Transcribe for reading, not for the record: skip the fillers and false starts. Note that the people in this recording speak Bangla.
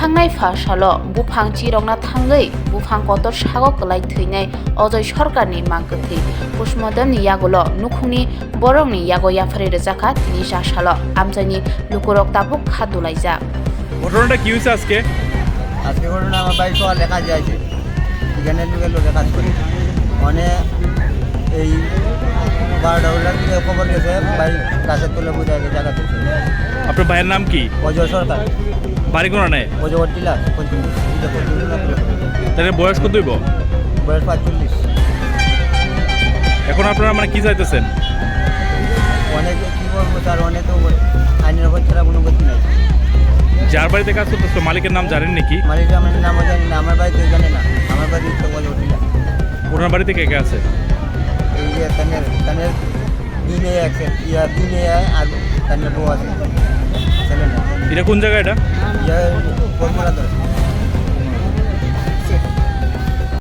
थांनाय फासाल' बुफां चिरंना थाङै बुफां कतर सागो कलाय थैनाय अजय सरकारनि मांगथै पुष्मदननि यागल' नुखुंनि बरंनि यागो याफारि रोजाखा तिनि जासाल' আমজাইनि লুকুরক তাবুক খাদুলাইজা। ঘটনাটা কি হয়েছে আজকে? আজকে ঘটনা আমার বাড়ি সকাল লেখা যাইছে এখানে ঢুকে লোকে কাজ করি মানে এই 12টা হলার দিকে খবর গেছে বাড়ি গাছের তলে বুঝা গেছে জায়গা থেকে। আপনার ভাইয়ের নাম কি? অজয় সরকার বাড়ি কোনা নেই? অজয় টিলা তাদের বয়স কত হইব? বয়স 45। এখন আপনারা মানে কি চাইতেছেন? অনেকে কী করবো তার অনেকে আইনের ওপর ছাড়া কোনো গতি নাই। যার বাড়িতে কাজ করতেছো মালিকের নাম জানেন নাকি? মালিকের আমার নামও জানি না, আমার বাড়িতে জানে না, আমার বাড়ি তো অজয় টিলা। ওনার বাড়িতে কে কে আছে? এই যে তানের দিনে আছে দিনে আর তানের বউ আছে ছেলে না। এটা কোন জায়গা এটা?